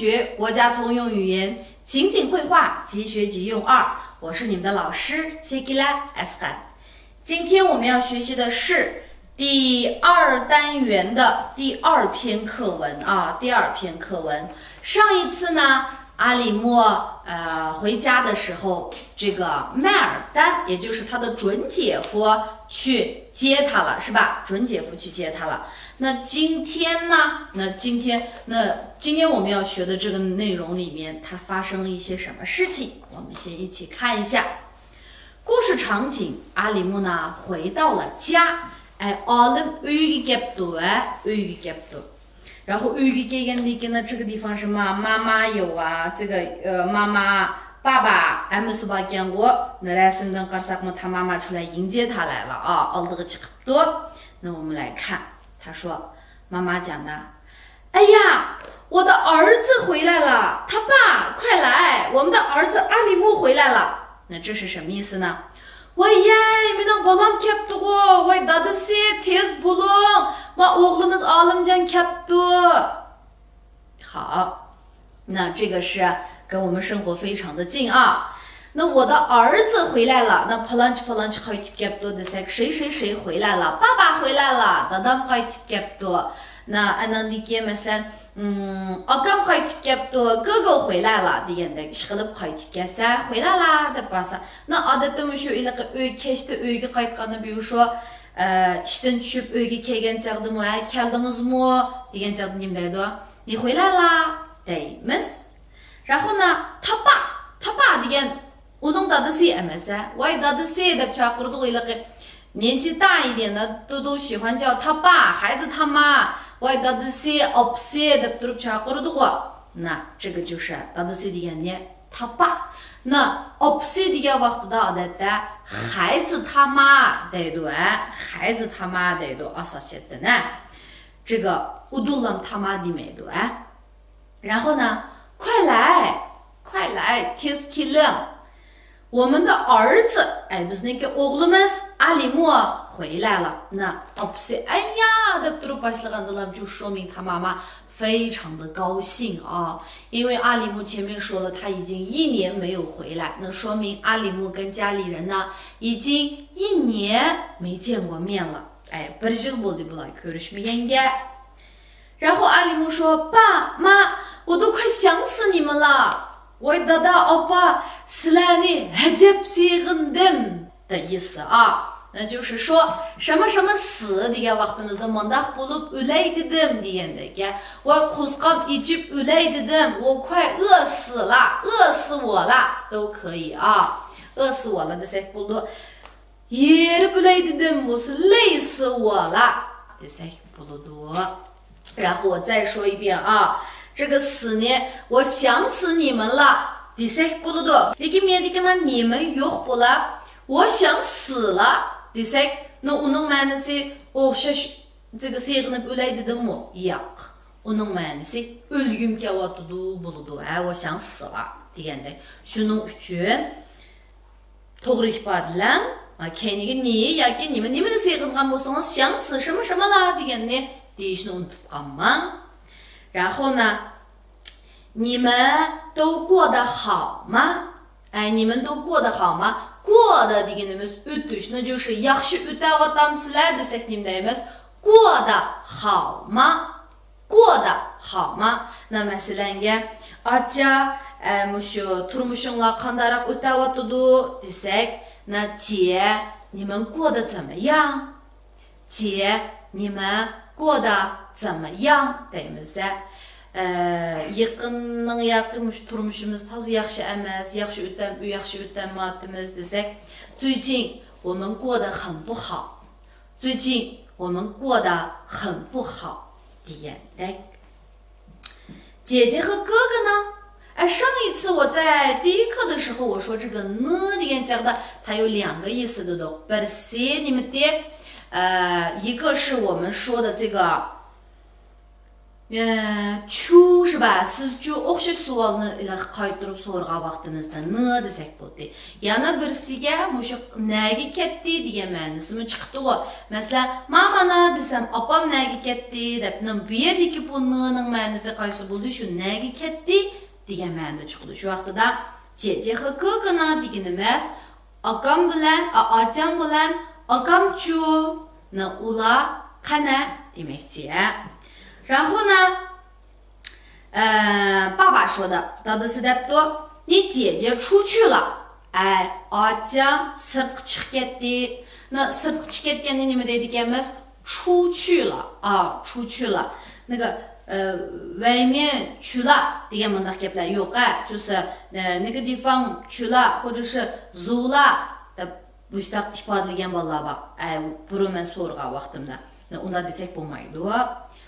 学国家通用语言情景绘画即学即用2，我是你们的老师 Segila Eskan。今天我们要学习的是第2单元的第2篇课文啊，第2篇课文。上一次呢，阿里莫回家的时候，这个麦尔丹，也就是他的准姐夫去接他了，是吧？准姐夫去接他了。那今天呢？今天我们要学的这个内容里面，它发生了一些什么事情？我们先一起看一下故事场景。阿里木呢回到了家，uyga kelibdi。然后uyga kelganda呢，这个地方是妈妈有啊，这个妈妈爸爸amisi bor ekan-ku。那rasmdan qarasaqmi，他妈妈出来迎接他来了啊，oldiga chiqibdi。那我们来看。他说：“妈妈讲的，哎呀，我的儿子回来了，他爸，快来，我们的儿子阿里木回来了。”那这是什么意思呢？“Voy-ey, mening bolam kelibdi-ku, voy dadasi, tez bo'ling, ma o'g'limiz Olimjon kelibdi。”好，那这个是跟我们生活非常的近啊。那我的儿子回来了，那 palonchi qaytib kelibdi desak， 谁回来了？爸爸回来了，dadam qaytib kelibdi。那anandagi masalan，akam qaytib kelibdi， 哥哥回来了deganda ishqilib qaytib kelsa， 回来啦deb bo'lsa。那odatda shu uy kechda uyga qaytganda， 比如说ishdan tushib uyga kelgan chaqdimi， keldingizmi degan chaqda nima deydi？ 你回来啦 deymiz。然后呢，他爸degan uning dadasi emas， voy dadasi deb chaqirdik。年纪大一点的都喜欢叫他爸，孩子他妈voy dadasi opsi deb turib chaqirdik。那这个就是 dadasi deganda他爸。那 opsi degan vaqtida odatda孩子他妈deydi， 孩子他妈deydi asosiyatda。这个 udullam他妈demaydi。然后呢，快来 tez keling， 我们的儿子bizniki o'g'limiz阿里莫回来了。那 opsi 哎呀deb turib boshlagandalar， 就说明他妈妈非常的高兴啊，因为阿里木前面说了他已经1年没有回来，那说明阿里木跟家里人呢已经1年没见过面了。bir yil bo'ldi bular ko'rishmaganga。然后阿里木说：“爸妈，我都快想死你们了。voy dada opa sizlarni ajab seg'indim的意思啊，那就是说什么什么死degan vaqtimizda mundaq bo'lib o'lay dedim degandagi voy qo'zqab ichib o'lay dedim， 我快饿死了，饿死我了都可以啊，饿死我了desak bo'ldi。erib o'lay dedim， 我是累死我了desak bo'ldi。然后我再说一遍啊，这个死呢，我想死你们了。desak bo'ladi。lekin men你们yo'q bo'lib， 我想死了。desak， 那uning ma'nosi o'xshash这个seg'inib o'lay dedimmi？ yo'q。uning ma'nosi o'lgim kelyapti bo'ladi。我想死了deganda。shuning uchun to'g'ri ifodalan keyingi ni yoki nimani seg'ingan bo'lsangiz 想死什么什么啦deganni deyishni unutib qolmang。然后呢，你们都过得好吗？你们都过得好吗？过的deganimiz o'tish， 那就是 yaxshi o'tayotamsizlar desak nima deymiz？ 过得好吗？过得好吗？那masalanga acha shu turmushinglar qandaroq o'tayotidi desak， 那姐你们过得怎么样？姐你们过得怎么样deymiz。yaqin turmushimiz toza yaxshi emas， yaxshi o'tamayapmiz desak， 最近我们过得很不好，最近我们过得很不好deganda。姐姐和哥哥呢？上一次我在第1课的时候我说这个呢degan讲的，它有2个意思的都。birisi nima de？一个是我们说的这个 chu 是吧siz chu o'xshash savolni qaytarib so'rag'an vaqtimizda n desak bo'ldi. Yana birisiga mushu naga ketdi degan ma'nosimi chiqdi-ku. Masalan, mamana desam, opam naga ketdi deb, bu yerdagi bu nning ma'nosi qaysi bo'ldi? Shu naga ketdi degan ma'noda chiqdi. Shu vaqtida jeje和哥哥呢 deganimiz akam bilan, ajam bilan akamchu ular qana demakchi. 然后呢，爸爸说的，到的是的多，你姐姐出去了，哎，ajam sirtqa chiqib ketdi. 那 sirtqa chiqib ketganni nima deydigamiz? 出去了啊，出去了。那个外面去了degan bunday gaplar yo'q a. 就是那个地方去了，或者是走了deb bushtaq ifodalagan bolalar bor. Ay, burun men so'ragan vaqtimda. Unda desak bo'lmaydi.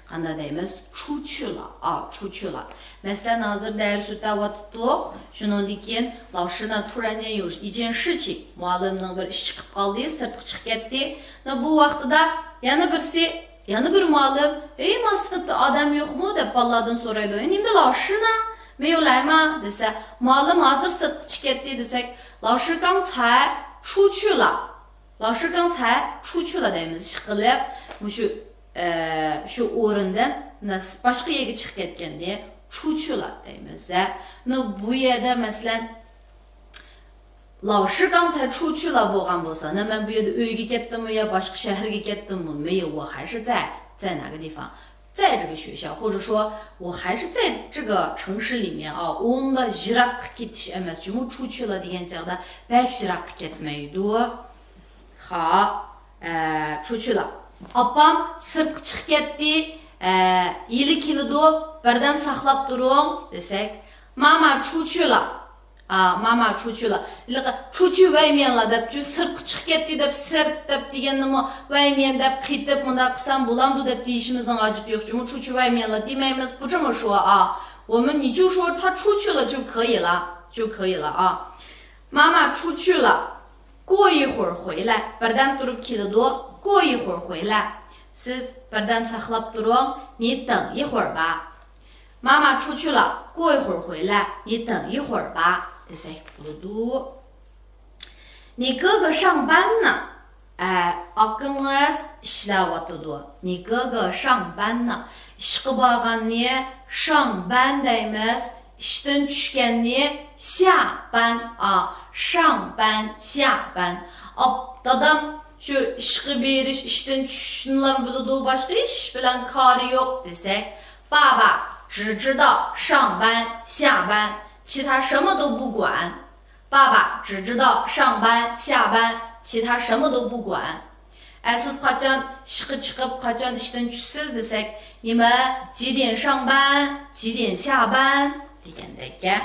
Qanday deymiz? 出去了啊，出去了。Mesela hazır ders o'tayotdi. Shundan keyin 老师呢突然间有一件事情, muallimning bir ish chiqib qoldi, sirtqa chiqib ketdi. Bu vaqtida yana bir muallim, "Ey, mana sinfda odam yo'qmi?" deb bolalardan so'raydi. "Endi 老师呢? 没有来吗?" desa, muallim hozir sirtqa chiqib ketdi desak, 老师刚才出去了. 老师刚才出去了 deymiz. Ishqilib, shu o'rindan boshqa yerga chiqib ketganda 出去了 deymiz. Bu yerda masalan 老师刚才出去了 bo'lgan bo'lsa, men bu yerda uyga ketdimmi yo boshqa shaharga ketdimmi? 没有，我还是在哪个地方？在这个学校，或者说我还是在这个城市里面啊。Onunla jiroqqa ketish emas, jumur 出去了 degan chog'da bak jiroqqa ketmaydi. 好，出去了。 Opam sirtqa chiqib ketdi, yili keladi, birdan saqlab turing desak, mama 出去了. Mama 出去了. 出去外面了 deb, sirtqa chiqib ketdi deb, sirt deb deganimi, 外面 deb qaytib bunda qilsam bo'lamdi deb deyishimizning hojati yo'q. 出去外面了 demaymiz, 不这么说啊。你就说他出去了就可以了啊。妈妈出去了，过一会儿回来, birdan turib keladi. 过一会儿回来 siz birdan saqlab turing, 你等一会儿吧。妈妈出去了，过一会儿回来，你等一会儿吧 desak bo'ladi. 你哥哥上班呢. Akangiz ishlayotdi. 你哥哥上班呢. Ishga borganni 上班 deymiz. ishdan tushganni 下班啊，上班下班. Dadam shu ishga berish, ishdan tushishni biladi, boshqa ish bilan kori yo'q desak, 爸爸只知道上班下班，其他什么都不管。爸爸只知道上班下班，其他什么都不管。siz qachon ishga chiqib, qachon ishdan tushsiz desak, nima, 几点上班，几点下班 degandek.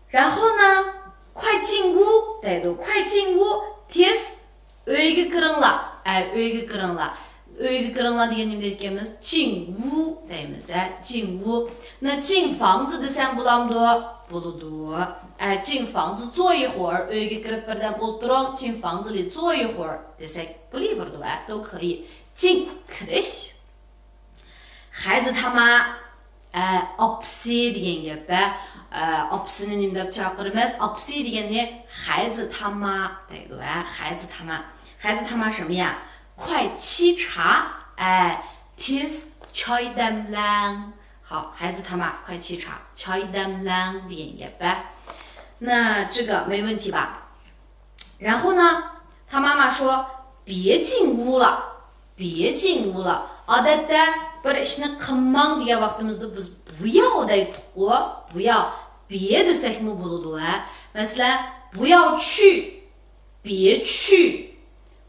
然后呢，快进屋 deydi, 快进屋 tez uyga kiringlar. Uyga kiringlar. Uyga kiringlar degan nima deyotganimiz? 进屋 deymiz. 进屋. 进房子desam bo'lamdi? Bo'ladi. 进房子坐一会儿, uyga kirib birdan o'tiring, 进房子里坐一会儿 desak bo'laveradi, 都可以. 进 kirish. 孩子他妈 opsi degan gap. Opsini nima deb chaqiramiz? Opsi degani 孩子他妈 deydi. 孩子他妈. 孩子他妈什么呀？快沏茶，tez choy damlang. 好，孩子他妈快沏茶 choy damlang degan gap. 那这个没问题吧？然后呢，他妈妈说别进屋了，别进屋了。Odatda bir ishni qilmang degan vaqtimizda biz 不要 deydik-ku, 不要 别 desakmi bo'ladi. Masalan, 不要去，别去，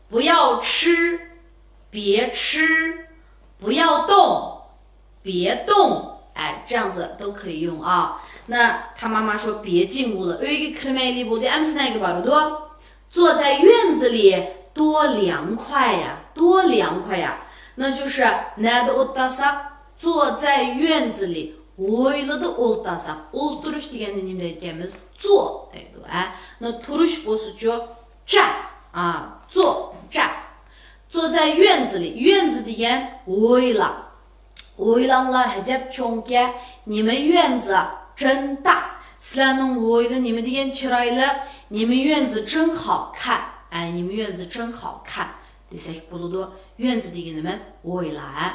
不要吃，别吃，不要动，别动。这样子都可以用啊。那他妈妈说别进屋了， uyga kirmaylik bo'ldi. Amsinaga boradi. 坐在院子里多凉快呀，多凉快呀。那就是 nada o'tlasak, 坐在院子里 o'ylada o'ltasak, o'ltirish degani nima deyotganimiz? 坐 deydi. 那 turish bo'lsa-chu 站啊，坐站。坐在院子里，院子degan o'yla. O'ylanglar hajab cho'nka, nima院子真大. sizlarning o'yli nima degan chiroyli, nima院子真好看. nima院子真好看 desak bo'ladi. 院子deganimiz o'ylar.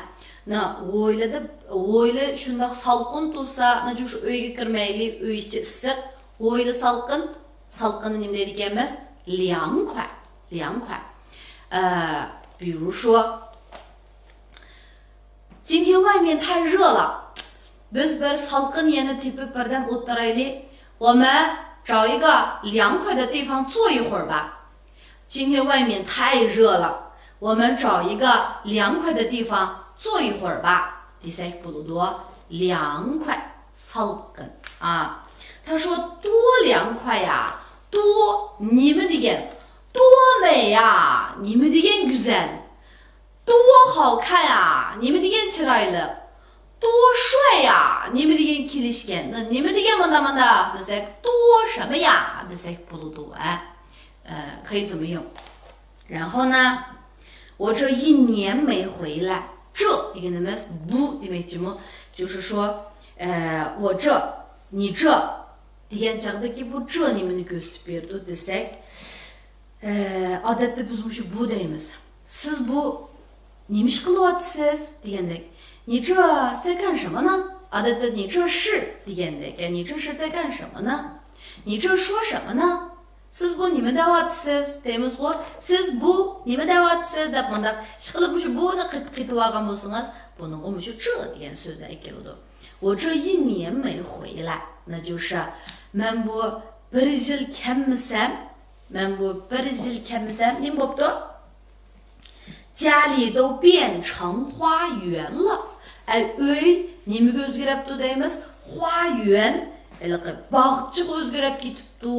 O'yli shundoq salqin tursa, shu uyga kirmaylik, uy ichi issiq. O'yli salqinni nima deydi ekanmiz? 凉快. 比如说今天外面太热了, biz bir salqin yerni tepib birdan o'tiraylik. 我们找一个凉快的地方坐一会儿吧. 今天外面太热了, 我们找一个凉快的地方坐一会儿吧. desak bo'ladi. 凉快 salqin. 他说多凉快呀, 多 nima degan? 多美呀, nima degan güzel? 多好看呀, nima degan chiroyli? 多帅呀, nima degan kelishgan? Nima degan mana desak, 多什么呀 desak bo'ladi. 可以怎么用? 然后呢, 我这一年没回来. 这 deganimiz bu demakchimi? 就是说, 我这, 你这 degan chaqdaki bu 这 nimani ko'rsatib berdi desak, odatda biz shu bu deymiz. Siz bu nima ish qilyapsiz degandek. 你这在干什么呢? odatda 你这是 degandek. 你这是在干什么呢? 你这说什么呢? Siz bu nima deyapsiz deymiz-ku. Siz bu nima deyapsiz deb bunda ish qilib shu buni qitib olgan bo'lsangiz, buning shu 这 degan so'zlar keladi. 我这一年没回来, 那就是 men bu bir yil kelmasam, nima bo'pti? 家里都变成花园了. Uy nimaga o'zgaribdi deymiz? 花园, bog'chiq o'zgarib ketibdi,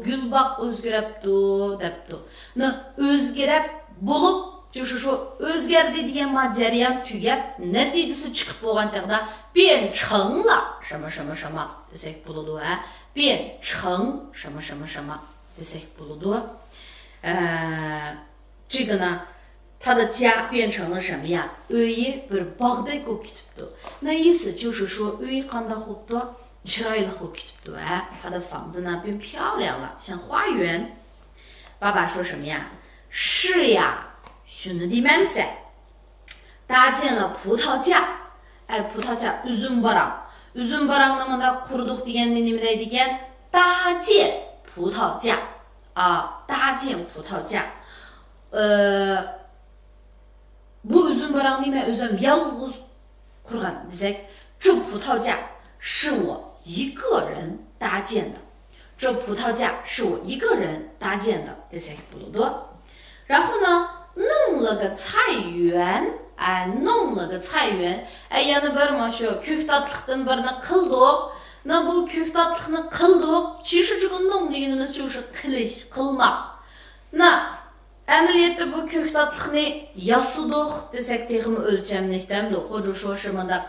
gulbaq o'zgaribdi debdi. O'zgarib bo'lib, shu o'zgardi degan jarayon tugab, natijasi chiqib bo'lgan chaqda 变成了什么什么什么 desak bo'ladi. 变成什么什么什么 desak bo'ladi. 这个呢, 他的家变成了什么呀? Uyi bir bog'dek bo'lib ketibdi. 那意思就是说 uy qanday bo'libdi? chiroyli bo'lib ketibdi. 他的房子呢变漂亮了, 像花园. 爸爸说什么呀? 是呀, shuni deymansan. 搭建了葡萄架.葡萄架 uzum barang. Uzum barangni mana qurdik deganda nima deydi ekan? 搭建葡萄架. 搭建葡萄架. Bu uzum barangni men o'zim yolg'iz qurgan desak, 这葡萄架是我一个人搭建的. 这葡萄架是我一个人搭建的 desak bo'ladi. 然后呢, 弄了个菜园. 弄了个菜园. yana bir mana shu ko'ktatliqdan birini qildik. Bu ko'ktatliqni qildik. 其实这个弄 deganimiz就是qilish, qilmoq. amaliyotda bu ko'ktatliqni yasidik desak texmi o'lchamlikdan, 或者说是 bunda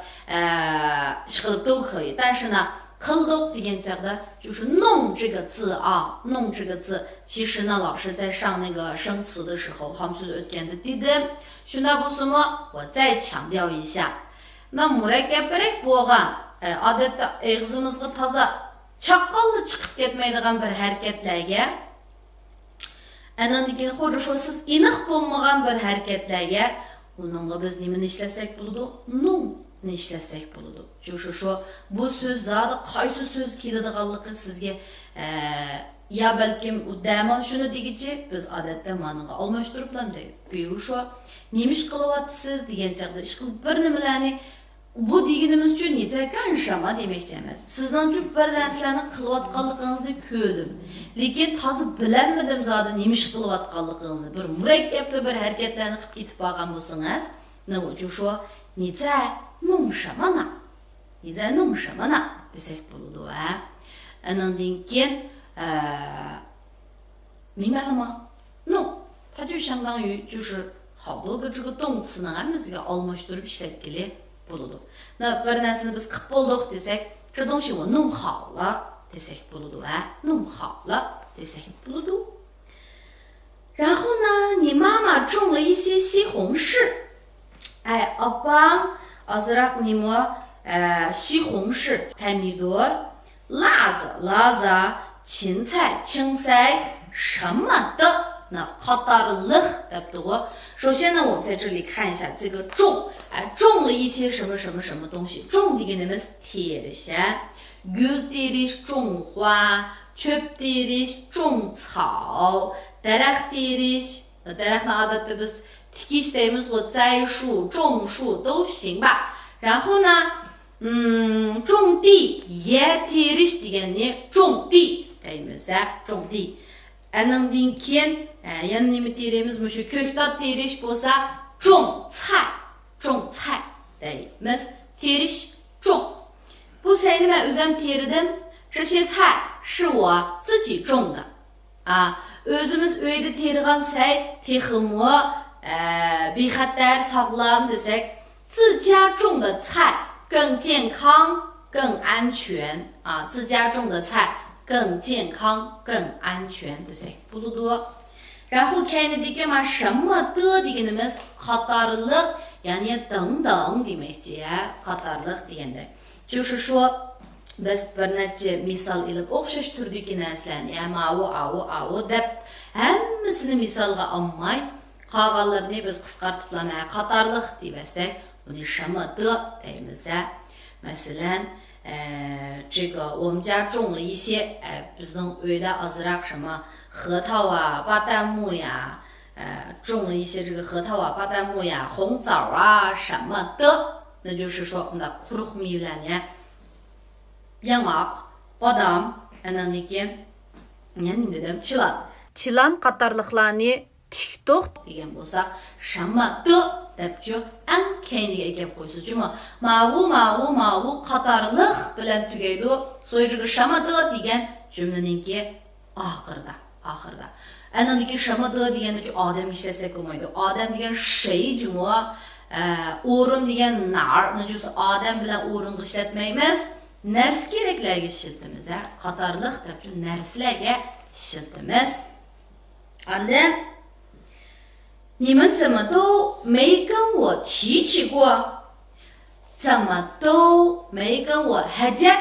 ish qilib 都可以. 但是呢, qildik degan chaqda 就是弄这个字啊, 弄这个字. 其实呢, 老师在上那个生词的时候, ham so'z o'tganda dedim. Shunda bo'lsa-mu, 我再强调一下. murakkabroq bo'lgan, odatda og'zimizga toza chaqqonli chiqib ketmaydigan bir harakatlarga, anandan keyin 或者说 siz aniq bo'lmagan bir harakatlarga, uningga biz nimani ishlasak bo'ladi? Nun ni ishlasak bo'ladi. 就是说 bu so'z zodi qaysi so'z keladiganligi sizga ya balkim uddaman shuni degichi biz odatda ma'noga almashtiriblam deydi. 比如说 nima ish qilyapsiz degan chaqda ish qilib bir nimalarni bu deganimiz uchun ni在干什么 demoqchi emas. Sizning uchun bir narsalarni qilayotganligingizni ko'rdim. Lekin toza bilanmadim zodi nima ish qilayotganligingizni. Bir murakkabli bir harakatlarni qilib ketib qolgan bo'lsangiz, 那我就说你在弄什么呢? 你在弄什么呢? desak bo'ladi. Anandan keyin 明白了吗? 弄 它就相当于就是好多个这个动词呢 hammasiga almashtirib ishlatgili bo'ladi. bir narsani biz qilib bo'ldik desak, 这东西我弄好了 desak bo'ladi. 弄好了 desak bo'ladi. 然后呢，你妈妈种了一些西红柿. opam azırak nimo西红柿 pomidor 辣子 laza 芹菜青菜什么的那 qatarlıq 对不对？首先呢，我们在这里看一下这个种，种了一些什么什么什么东西。种degenimiz terişe, gül teriş 种花 çöp teriş 种草 daraxt teriş daraxtni odatda biz tikish deymiz或栽树种树都行吧。然后呢种地 yer teriş deganni 种地deymiz种地。Andan keyin yana nima terimiz mushu ko'ktat terish bo'lsa 种菜 deymiz terish 种bu sayni men o'zim terdim 这些菜是我自己种的o'zimiz uyda tergan say texmi bexatar sog'lom desak 自家种的菜更健康更安全自家种的菜更健康更安全desak bo'ladi. 然后 kendideki ma 什么的 deganimiz qatorliq ya'ni 等等 demekchi qatorliq deganda 就是说 biz bir necha misol ilib o'xshash turdagi narsalarni avu deb hammasini misolga olmay qolganlarini biz qisqartib qatorliq desak buni 什么的 deymiz. Masalan 这个我们家种了一些bizning uyda ozroq 什么核桃巴旦木呀种了一些这个核桃巴旦木呀红枣什么的那就是说我们的 quruq mevlarni yangoq bodom andan keyin nima dedim chilan qatorliqlarni tiktok degan bo'lsak 什么的 debchu eng keyingiga kelib qo'ysa juma mavu qatorliq bilan tugaydi. 所以这个 什么的 degan jumlaningki oxirida andan keyin 什么的 deganda odam ishlasak bo'lmaydi. odam degan shay juma o'rin degan nar那就是 odam bilan o'ringa ishlatmaymiz narsa keraklarga ishlatamiz qatorliq debchu narsalarga ishlatamiz. Andan 你们怎么都没跟我提起过？怎么都没跟我 hajab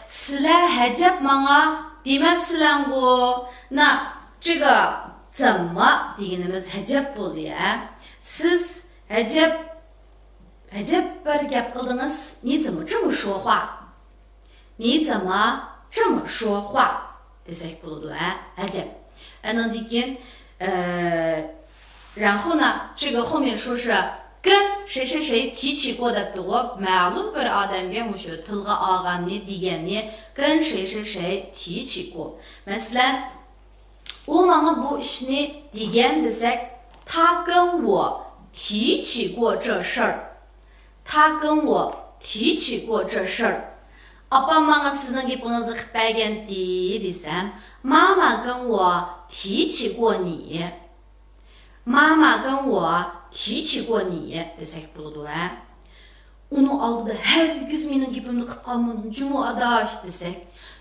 sizlar hajab manga demabsizlar. 那这个怎么 deganimiz hajab bo'ldi siz hajab bir gap qildingiz 你怎么这么说话 你怎么这么说话 desak bo'ladi hajab. Andan keyin 然后呢这个后面说是跟谁谁谁提起过的多 ma'lum bir odamga mushu tilga olganni deganni 跟谁谁谁提起过 masalan u menga bu ishni degan desak 他跟我提起过这事儿 他跟我提起过这事儿 opam menga sizning gapingizni qilib bergandi desam 妈妈跟我提起过你妈妈跟我提起过你 desak bo'ladi. Uni oldida hergiz mening gapimni qilib qolmang juma adash desak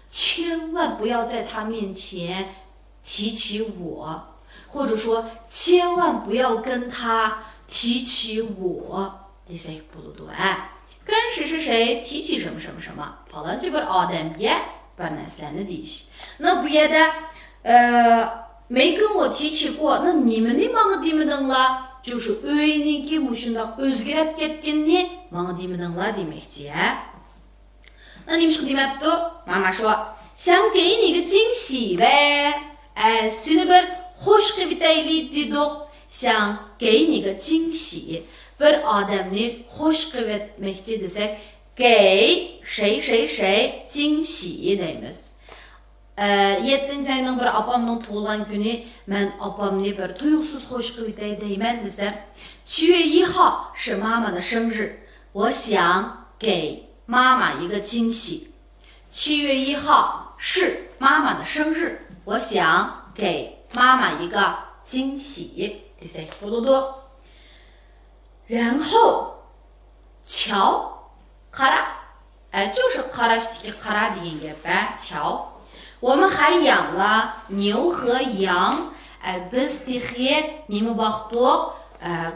千万不要在他面前提起我或者说千万不要跟他提起我 desak bo'ladi. 跟谁谁谁提起什么什么什么 palonchi bir odamga bir narsalarni deyish. 那bu yerda 没跟我提起过 那你们的 manga demedinglar 就是 uyninki mushundoq o'zgarib ketganni manga demedinglar demakchi. 那你们是 demabdi 妈妈说想给你个惊喜呗 seni bir xush qilib aytaylik dedik 想给你个惊喜 bir odamni xush qilib aytmoqchi desak 给谁谁谁惊喜 deymiz. 7 ayning bir opamning tug'ilgan kuni men opamni bir tuyuqsiz xush qilib aytay deyman desam 7月1号是妈妈的生日我想给妈妈一个惊喜 7月1号是妈妈的生日我想给妈妈一个惊喜 desak bo'ladi. 然后瞧 qara 就是 qarashdagi qara degan gap瞧 我们还养了牛和羊 biz texi nima boqdik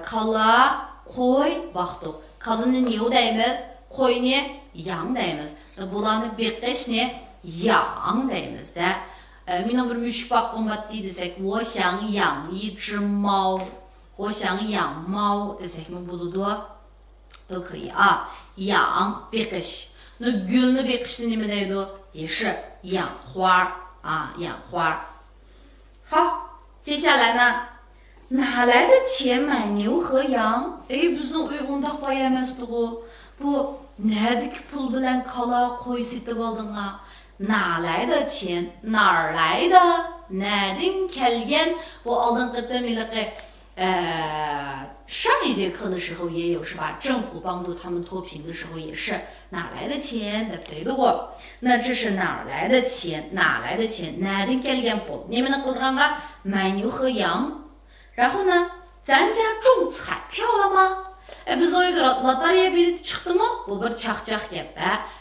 kola qo'y boqdik Kalını new deymiz, qo'yni yang deymiz. Bularni beqishni yang deymiz. Mina bir mushuk boqqim bor desek, 我想养一只猫，我想养猫 desekmi bo'ladi, 都可以啊。养 beqish. 那 gulni beqishni nima deydi? 也是养花啊，养花。好，接下来呢，哪来的钱买牛和羊？bizning uy undaq boy emasdi-ku. Bu nadiki pul bilan kala, qo'y setib oldinglar? 哪来的钱？哪儿来的？ Nereden kelgen？ 我aldığım qadarıyla上一节课的时候也有是吧？政府帮助他们脱贫的时候也是哪来的钱？对不对的？那这是哪儿来的钱？哪来的钱？ Nereden kelgen bu？ 你们能够看看买牛和羊，然后呢，咱家中彩票了吗？biz o'yga lotereya bileti chiqdimi? Bu bir chaqchaq gap.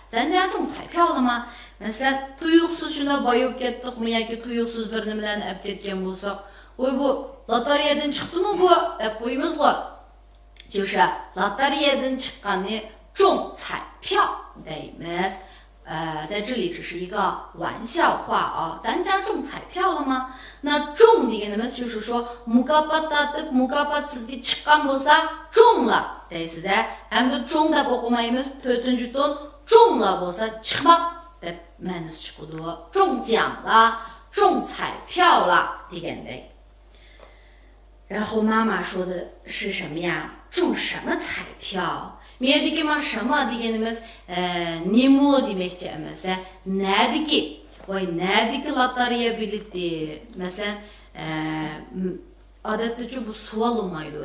咱家中彩票了吗？Masalan, tuyuqsiz shunda boyib ketdikmi yoki tuyuqsiz bir nimalarni olib ketgan bo'lsak, "Voy bu lotereyadan chiqdimi bu?" deb qo'yamiz-ku. 就是lotereyadan chiqqanni 中彩票 deymiz. 在这里只是一个玩笑话啊。咱家中彩票了吗？那中 deganimiz 就是说 mukofot sizga chiqqan bo'lsa 中了 deysiz. Hamda 中 deb o'qimaymiz. 4-chi ton 中了 bo'lsa chiqmoq deb ma'nosi chiqadi. 中奖了，中彩票了 degandek. 然后妈妈说的是什么呀？中什么彩票？Merdeki ma shama deganimiz nima demakchi emas. Nadiki. Voy nadiki lotereya bileti. Masalan, odatda bu savol bo'lmaydi,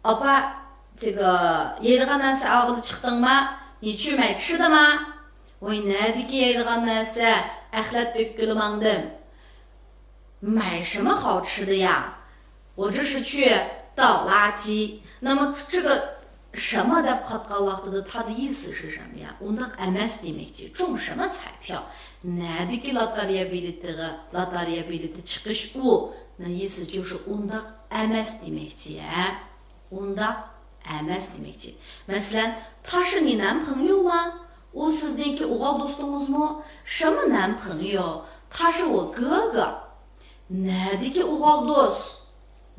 Opa, 这个 yeydigan narsa og'ili chiqdingmi? 你去买吃的吗？ Voy nadiki yeydigan narsa axlat to'kkili mangdim. 买什么好吃的呀？我这是去倒垃圾。那么这个什么的 qatqa vaqtida 它的意思是什么呀？ Undaq emas demakchi. 中什么彩票？ Nadiki lotereya bileti chiqish u. 那意思就是 undaq emas demakchi. Undaq emas demakchi. Masalan, 他是你男朋友吗？ U sizniki o'g'il do'stingizmi? 什么男朋友？ 他是我哥哥。 Nadiki o'g'il do'st?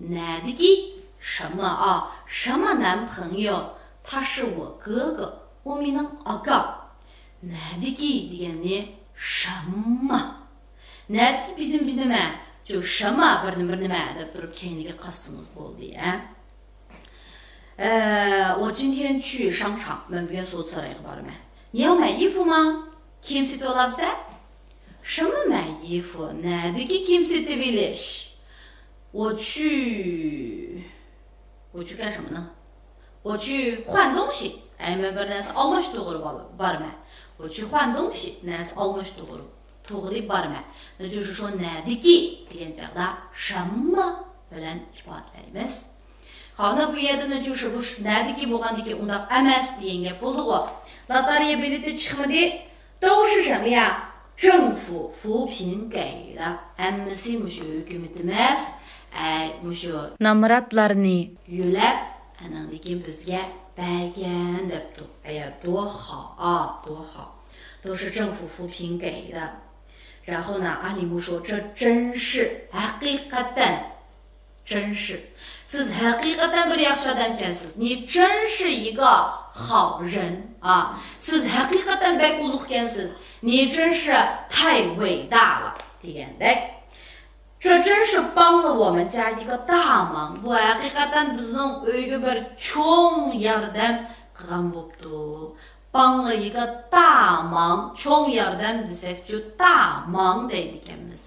Nadiki 什么啊？什么男朋友？他是我哥哥。我mening aka. Nadiki degani 什么？ Nadiki bizning nima? 就什么 bir nima deb turib keyiniga qasdingiz bo'ldi. 我今天去商场 men bugun so'zlarga boraman. 你要买衣服吗？ Kiyim setib olabsan? 什么买衣服？ Nadiki kiyim setib olish? 我去干什么呢？我去换东西。men bir narsa almashtirib boraman. 我去换东西 narsa almashtirib to'g'ri boraman. 那就是说 nadiki degan joqda 什么 bilan ifodalaymiz. 好，那bu yerda呢就是bu nadiki bo'lgandan keyin undaq emas degan gap bo'ldi-ku. Lotereya bileti chiqmadi, 都是什么呀？政府扶贫给的。Hammasi mushu hukumatimiz mushu namoratlarni yo'lab, andan keyin bizga bergan debdi. 哎呀，多好啊，多好，都是政府扶贫给的。然后呢，阿里木说这真是 haqiqatan 真是 siz haqiqatan bir yaxshi odam ekansiz. 你真是一个好人啊 siz haqiqatan bek ulug' ekansiz. 你真是太伟大了 degandek. 这真是帮了我们家一个大忙. Bu haqiqatan bizning uyga bir cho'ng yordam qilgan bo'pti. 帮了一个大忙 cho'ng yordam desak 就大忙deydi ekanmiz.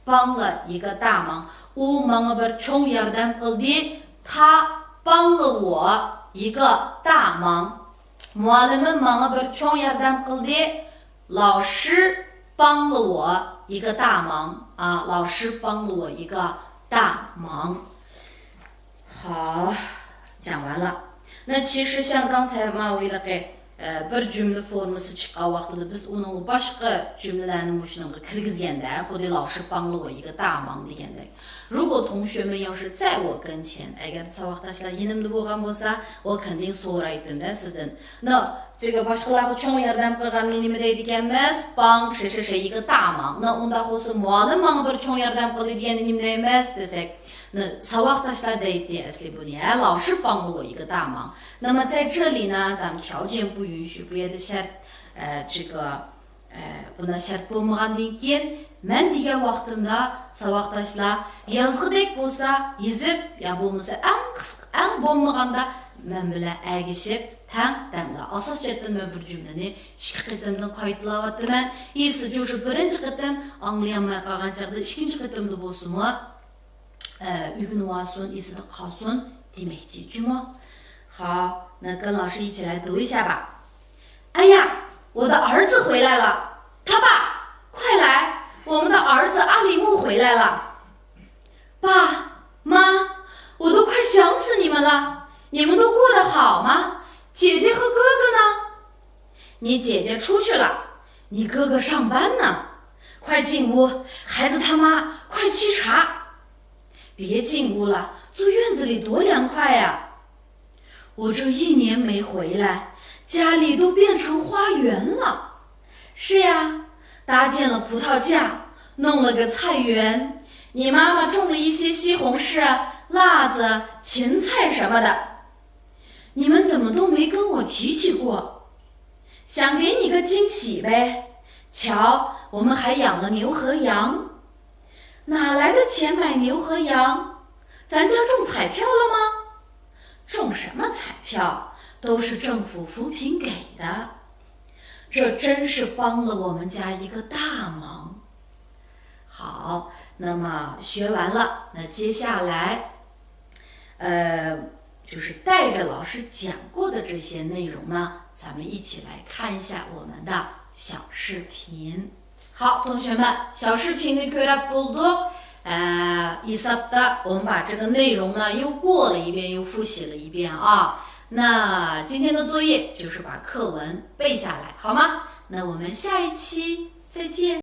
帮了一个大忙 u menga bir cho'ng yordam qildi. 他帮了我一个大忙. Muallimim menga bir cho'ng yordam qildi. 老师帮了我一个大忙啊！老师帮了我一个大忙。好，讲完了。那其实像刚才嘛，为了给 bir cümle forması chiqqan vaqtida biz uni boshqa jumlalarni shunga kirgizganda xuddi 老师帮了我一个大忙 degandek. 如果同学们要是在我跟前 agar saboqdashlar yonimda bo'lgan bo'lsa 我肯定 so'raydim-da sizdan.这个 boshqalarga cho'ng yordam qilganni nima deydi ekanmiz? 帮谁谁谁一个大忙. unda bo'lsa muallim menga bir cho'ng yordam qildi degani nima deymiz desak saboqdashlar deydi asli buni. 老师帮了我一个大忙. 那么在这里呢咱们条件不允许 bu yerda shart buni shart bo'lmagandan keyin men degan vaqtimda saboqdashlar yozg'idek bo'lsa yezib ya bo'lmasa eng bo'lmaganda men bilan agishib tang damda asos chetdan men bir jumlani ikki qitimdan qaytalayapman. Esi jo'shi birinchi qitim anglayolmay qolgan chaqda ikkinchi qitimda bo'lsa-mu uygun olsun, esida qolsin demakchi. Juma. 好，那跟老师一起来读一下吧。哎呀，我的儿子回来了！他爸，快来，我们的儿子阿里木回来了。爸妈，我都快想死你们了，你们都过得好吗？姐姐和哥哥呢？你姐姐出去了，你哥哥上班呢。快进屋，孩子他妈，快沏茶。别进屋了，坐院子里多凉快呀！我这1年没回来，家里都变成花园了。是呀，搭建了葡萄架，弄了个菜园，你妈妈种了一些西红柿、辣子、芹菜什么的。你们怎么都没跟我提起过？想给你个惊喜呗。瞧，我们还养了牛和羊。哪来的钱买牛和羊？咱家中彩票了吗？中什么彩票？都是政府扶贫给的。这真是帮了我们家一个大忙。好，那么学完了，那接下来就是带着老师讲过的这些内容呢，咱们一起来看一下我们的小视频。好，同学们，小视频的ko'rib bo'ldik。Isabda 我们把这个内容呢又过了一遍，又复习了一遍啊。那今天的作业就是把课文背下来，好吗？那我们下一期再见。